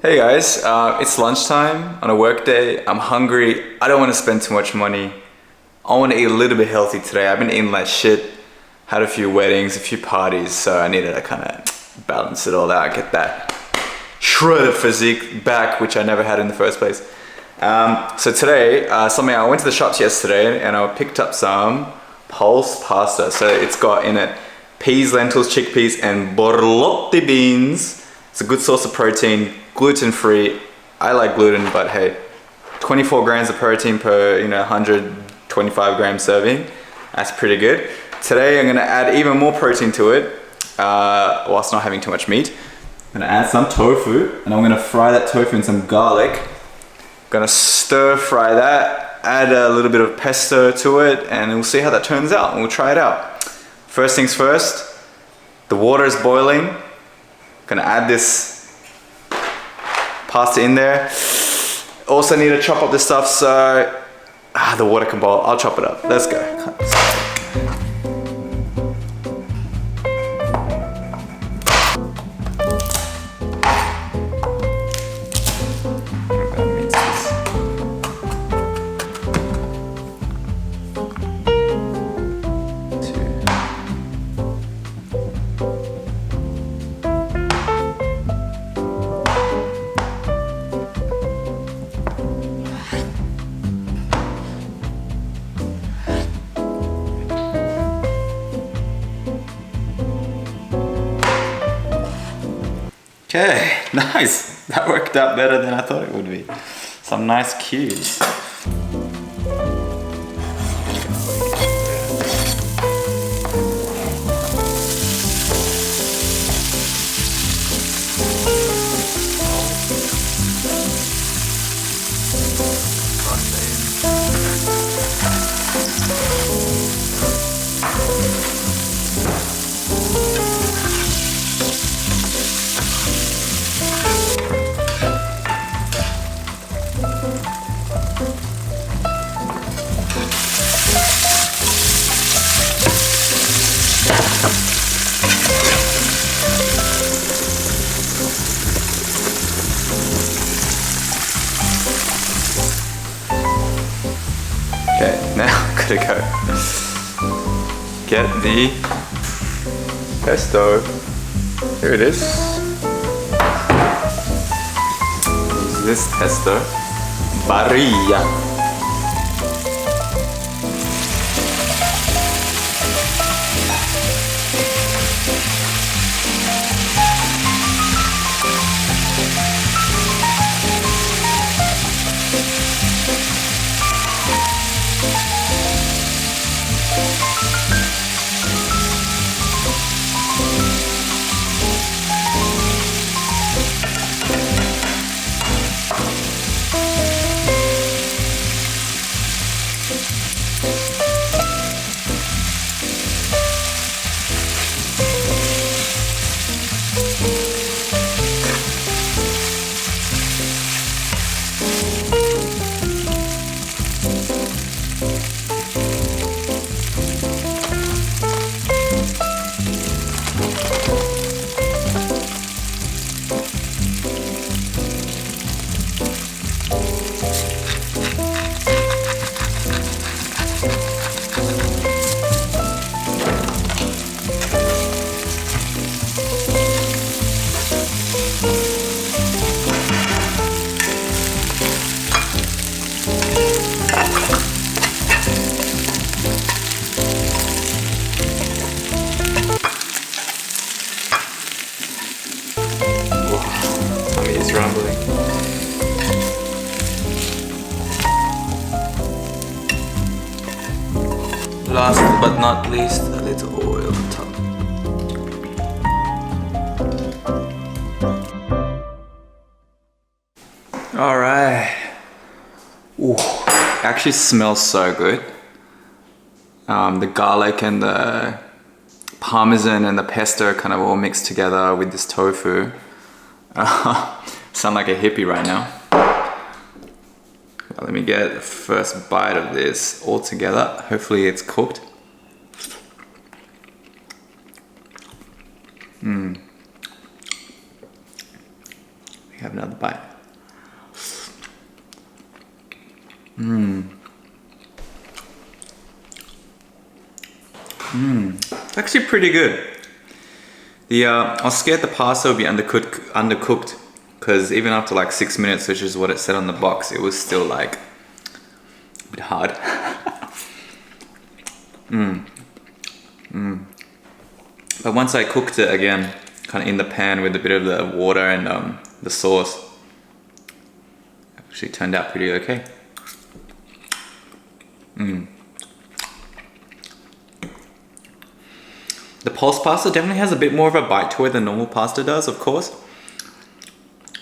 Hey guys, it's lunchtime on a work day. I'm hungry. I don't want to spend too much money. I want to eat a little bit healthy today. I've been eating like shit. Had a few weddings, a few parties, so I needed to kind of balance it all out, get that shredded physique back, which I never had in the first place. So today, I went to the shops yesterday and I picked up some pulse pasta. So it's got in it peas, lentils, chickpeas, and borlotti beans. It's a good source of protein, gluten-free. I like gluten, but hey, 24 grams of protein per 125 gram serving. That's pretty good. Today I'm gonna add even more protein to it, whilst not having too much meat. I'm gonna add some tofu, and I'm gonna fry that tofu in some garlic. Gonna stir fry that, add a little bit of pesto to it, and we'll see how that turns out, and we'll try it out. First things first, the water is boiling. Gonna add this pasta in there. Also need to chop up this stuff so the water can boil. I'll chop it up. Let's go. Okay, nice. That worked out better than I thought it would be. Some nice cubes. Okay, now I'm gonna go get the pesto. Here it is. Use this pesto. Barilla. Rumbling. Last but not least, a little oil on top. All right. Ooh, actually smells so good. The garlic and the parmesan and the pesto kind of all mixed together with this tofu. Sound like a hippie right now. Let me get the first bite of this all together. Hopefully it's cooked. Have another bite. It's actually pretty good. I was scared the pasta would be undercooked, because even after like 6 minutes, which is what it said on the box, it was still like a bit hard. But once I cooked it again, kind of in the pan with a bit of the water and the sauce, it actually turned out pretty okay. The pulse pasta definitely has a bit more of a bite to it than normal pasta does, of course.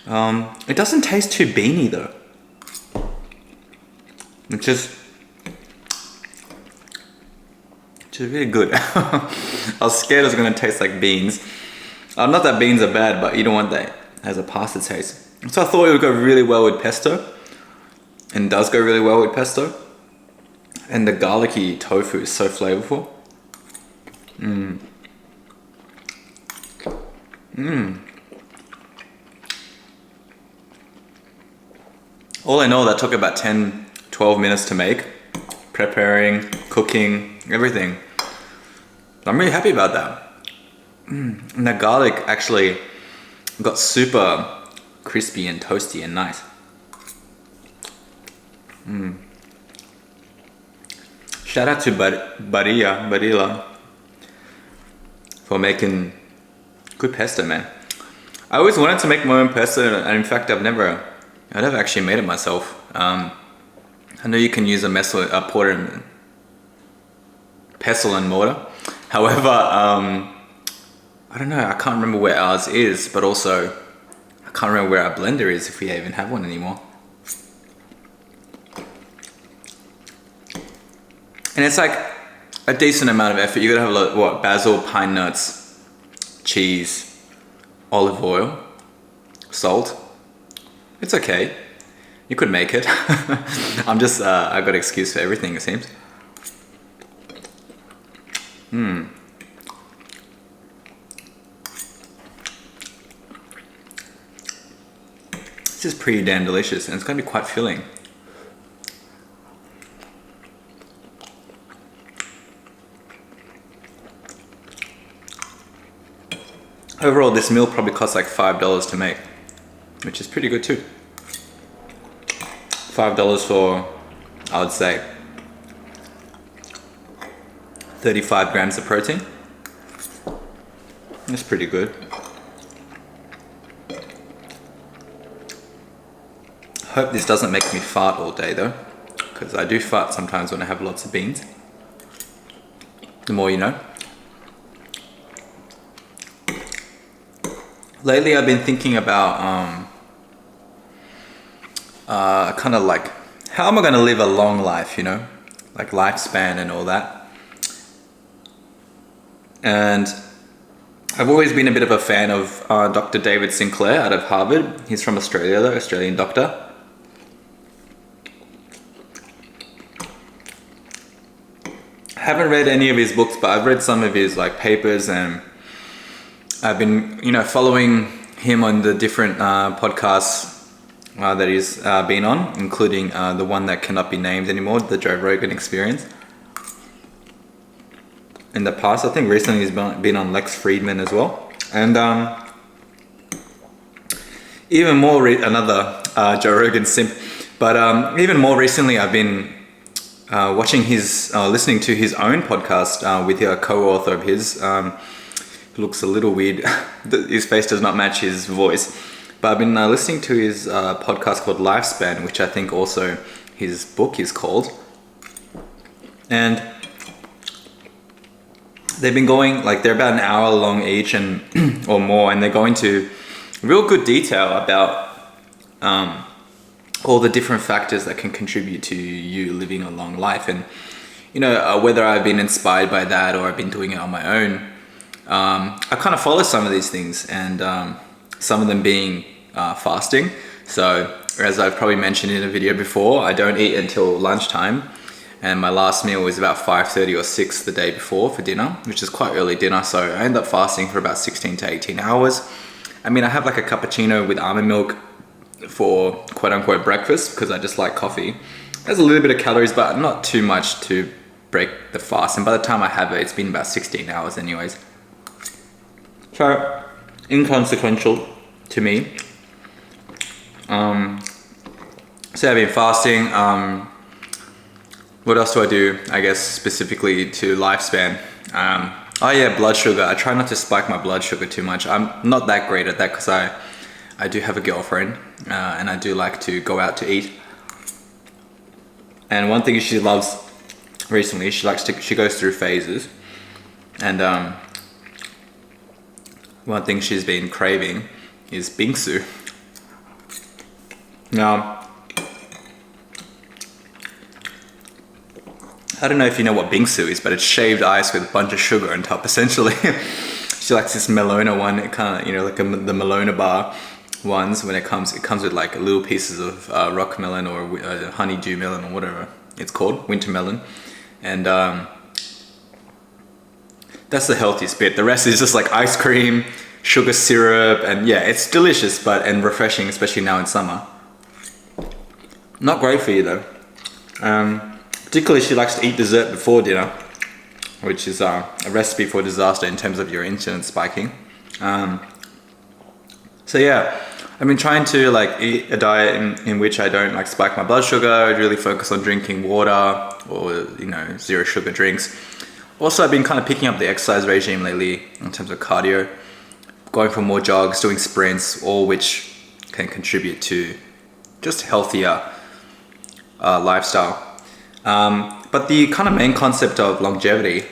It doesn't taste too beany though, which is really good. I was scared it was gonna taste like beans. Not that beans are bad, but you don't want that as a pasta taste. So I thought it would go really well with pesto, and does go really well with pesto. And the garlicky tofu is so flavorful. All in all, that took about 10-12 minutes to make. Preparing, cooking, everything. I'm really happy about that. And the garlic actually got super crispy and toasty and nice. Shout out to Barilla for making good pesto, man. I always wanted to make my own pesto, and in fact I've never actually made it myself. I know you can use a pestle and mortar. However, I don't know, I can't remember where ours is, but also I can't remember where our blender is, if we even have one anymore. And it's like a decent amount of effort. You gotta have basil, pine nuts, cheese, olive oil, salt. It's okay. You could make it. I've got an excuse for everything, it seems. This is pretty damn delicious, and it's gonna be quite filling. Overall, this meal probably costs like $5 to make, which is pretty good too. $5 for, I would say, 35 grams of protein. That's pretty good. Hope this doesn't make me fart all day though, because I do fart sometimes when I have lots of beans. The more you know. Lately I've been thinking about kind of like, how am I going to live a long life, you know, like lifespan and all that. And I've always been a bit of a fan of Dr. David Sinclair out of Harvard. He's from Australia though, Australian doctor. I haven't read any of his books, but I've read some of his like papers, and I've been, you know, following him on the different podcasts that he's been on, including the one that cannot be named anymore, the Joe Rogan Experience. In the past, I think recently he's been on Lex Friedman as well, and even more another Joe Rogan simp. But even more recently, I've been watching listening to his own podcast with a co-author of his. Looks a little weird. His face does not match his voice. But I've been listening to his podcast called Lifespan, which I think also his book is called. And they've been going, like, they're about an hour long each and or more, and they're going to real good detail about all the different factors that can contribute to you living a long life. And, you know, whether I've been inspired by that or I've been doing it on my own. I kind of follow some of these things, and some of them being fasting. So as I've probably mentioned in a video before, I don't eat until lunchtime, and my last meal was about 5:30 or 6 the day before for dinner, which is quite early dinner. So I end up fasting for about 16 to 18 hours. I mean, I have like a cappuccino with almond milk for quote unquote breakfast because I just like coffee. There's a little bit of calories, but not too much to break the fast. And by the time I have it, it's been about 16 hours anyways. So, inconsequential to me. So I've been fasting. What else do I do? I guess specifically to lifespan. Oh yeah, blood sugar. I try not to spike my blood sugar too much. I'm not that great at that because I do have a girlfriend and I do like to go out to eat. And one thing she loves recently, she goes through phases. And one thing she's been craving is bingsu. Now, I don't know if you know what bingsu is, but it's shaved ice with a bunch of sugar on top, essentially. She likes this Melona one, it kind of, you know, like the Melona bar ones. When it comes with like little pieces of rock melon or honeydew melon or whatever it's called, winter melon. And that's the healthiest bit. The rest is just like ice cream, sugar syrup, and yeah, it's delicious and refreshing, especially now in summer. Not great for you though. Particularly she likes to eat dessert before dinner, which is a recipe for disaster in terms of your insulin spiking. So yeah, I've been trying to like eat a diet in which I don't like spike my blood sugar. I really focus on drinking water or, you know, zero sugar drinks. Also, I've been kind of picking up the exercise regime lately in terms of cardio, going for more jogs, doing sprints, all which can contribute to just healthier lifestyle. But the kind of main concept of longevity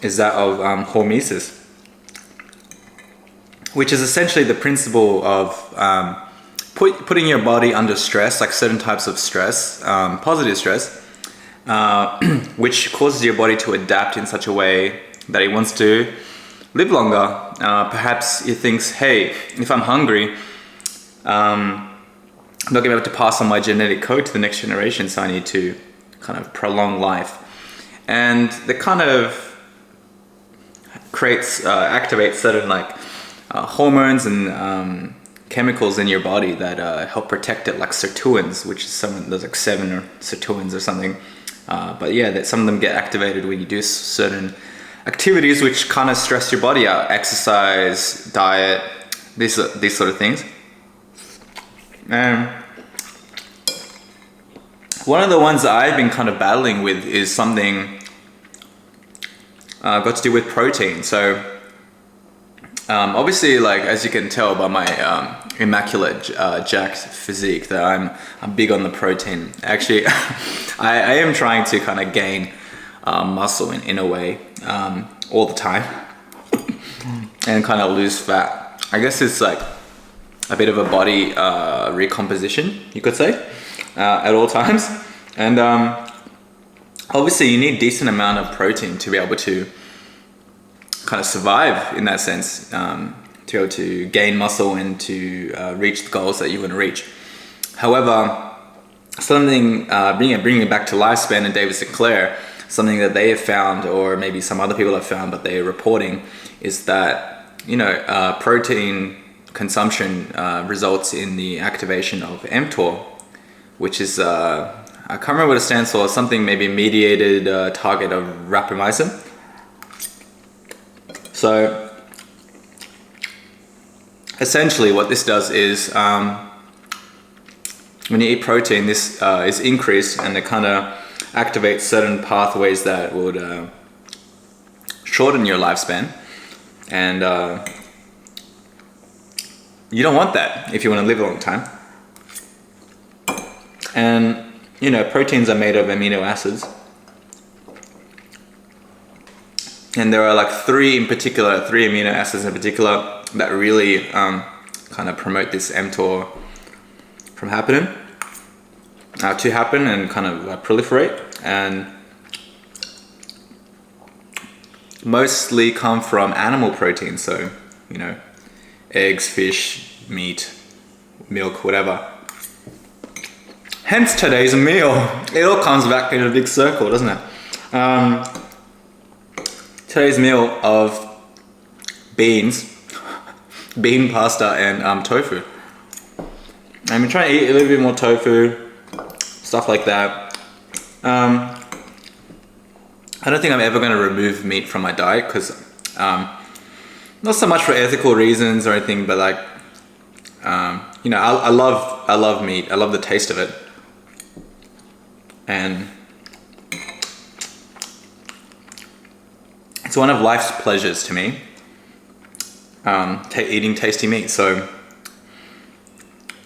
is that of hormesis, which is essentially the principle of putting your body under stress, like certain types of stress, positive stress, which causes your body to adapt in such a way that it wants to live longer. Perhaps it thinks, hey, if I'm hungry, I'm not going to be able to pass on my genetic code to the next generation, so I need to kind of prolong life. And that kind of activates certain like hormones and chemicals in your body that help protect it, like sirtuins, which is there's like 7 sirtuins or something. But yeah, that some of them get activated when you do certain activities which kind of stress your body out, exercise, diet, these sort of things. One of the ones that I've been kind of battling with is something got to do with protein. So obviously, like as you can tell by my immaculate jacked physique, that I'm big on the protein. Actually, I am trying to kind of gain muscle in a way all the time and kind of lose fat. I guess it's like a bit of a body recomposition, you could say, at all times. And obviously you need a decent amount of protein to be able to kind of survive in that sense, to be able to gain muscle and to reach the goals that you want to reach. However, something, bringing it back to lifespan and David Sinclair, something that they have found, or maybe some other people have found, but they're reporting, is that, you know, protein consumption results in the activation of mTOR, which is, I can't remember what it stands for, something maybe mediated target of rapamycin. So essentially what this does is when you eat protein, this is increased, and it kind of activates certain pathways that would shorten your lifespan. And you don't want that if you want to live a long time. And you know, proteins are made of amino acids, and there are like three amino acids in particular that really kind of promote this mTOR from happening, to happen and kind of proliferate, and mostly come from animal protein. So, you know, eggs, fish, meat, milk, whatever. Hence today's meal. It all comes back in a big circle, doesn't it? Today's meal of beans, bean pasta, and tofu. I've been trying to eat a little bit more tofu, stuff like that. I don't think I'm ever going to remove meat from my diet because not so much for ethical reasons or anything, but like you know, I love meat. I love the taste of it, and it's one of life's pleasures to me. Eating tasty meat. So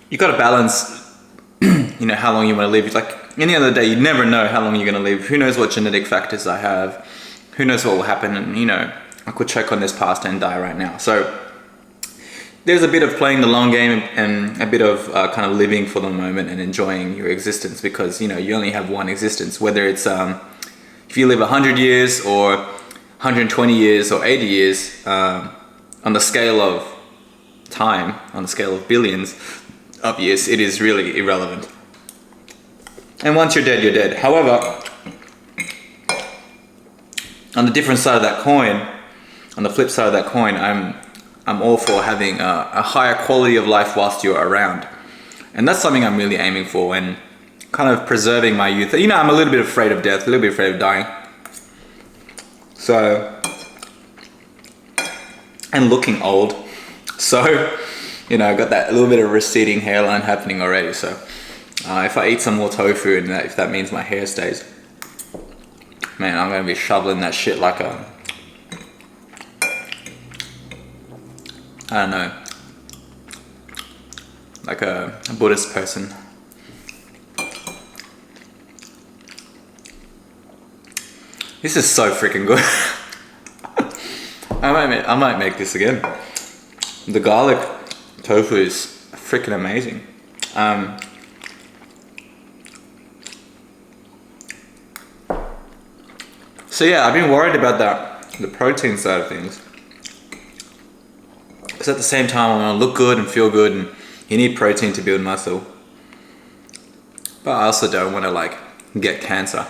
you got to balance, you know, how long you want to live. Like, in the end of the day, you never know how long you're going to live. Who knows what genetic factors I have? Who knows what will happen? And, you know, I could choke on this pasta and die right now. So there's a bit of playing the long game and a bit of kind of living for the moment and enjoying your existence, because, you know, you only have one existence. Whether it's if you live 100 years or 120 years or 80 years, on the scale of time, on the scale of billions of years, it is really irrelevant. And once you're dead, you're dead. However, on the different side of that coin, on the flip side of that coin, I'm all for having a higher quality of life whilst you're around. And that's something I'm really aiming for, and kind of preserving my youth. You know, I'm a little bit afraid of death, a little bit afraid of dying. So, and looking old. So, you know, I got that little bit of receding hairline happening already. So, if I eat some more tofu and if that means my hair stays, man, I'm gonna be shoveling that shit like a, I don't know, like a Buddhist person. This is so freaking good. I might make this again. The garlic tofu is freaking amazing. So yeah, I've been worried about the protein side of things. Because at the same time, I want to look good and feel good, and you need protein to build muscle. But I also don't want to like get cancer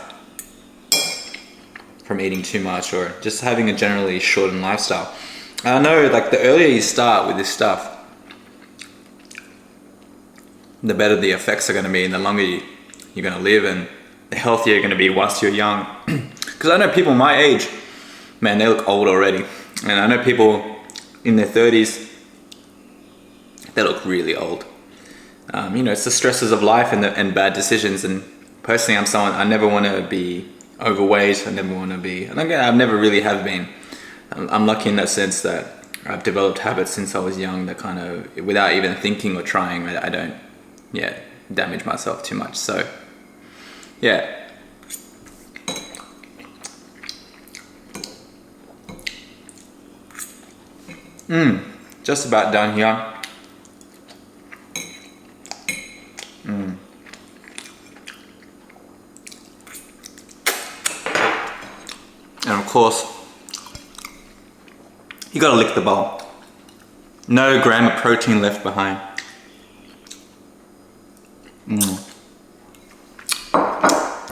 from eating too much or just having a generally shortened lifestyle. I know, like, the earlier you start with this stuff, the better the effects are going to be, and the longer you're going to live, and the healthier you're going to be whilst you're young. Because I know people my age, man, they look old already. And I know people in their 30s, they look really old. You know, it's the stresses of life and bad decisions. And personally, I'm someone, I never want to be overweight. I never want to be, and again, I've never really have been. I'm lucky in that sense that I've developed habits since I was young that kind of, without even thinking or trying, I don't, yeah, damage myself too much. So, yeah. Just about done here. And of course, you gotta lick the bowl. No gram of protein left behind.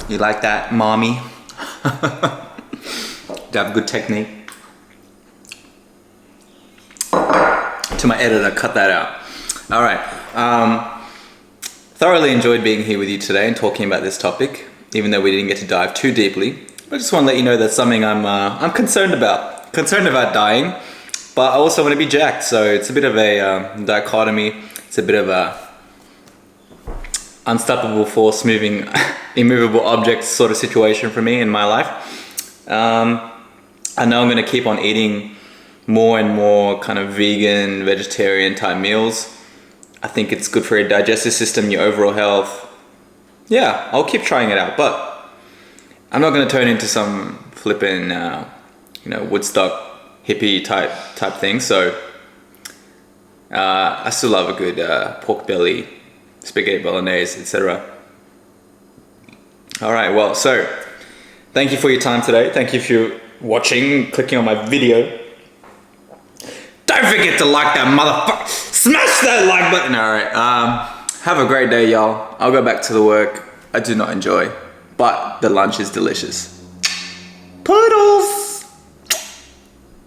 You like that, mommy? Do you have good technique? To my editor, cut that out. All right. Thoroughly enjoyed being here with you today and talking about this topic, even though we didn't get to dive too deeply. I just want to let you know that's something I'm concerned about. Concerned about dying, but I also want to be jacked. So it's a bit of a dichotomy. It's a bit of a unstoppable force moving immovable object sort of situation for me in my life. I know I'm going to keep on eating more and more kind of vegan, vegetarian type meals. I think it's good for your digestive system, your overall health. Yeah, I'll keep trying it out, but I'm not going to turn into some flippin', you know, Woodstock hippie type thing. So I still love a good pork belly, spaghetti bolognese, etc. All right, well, so thank you for your time today. Thank you for watching, clicking on my video. Don't forget to like that motherfucker. Smash that like button. All right. Have a great day, y'all. I'll go back to the work I do not enjoy, but the lunch is delicious. Poodles.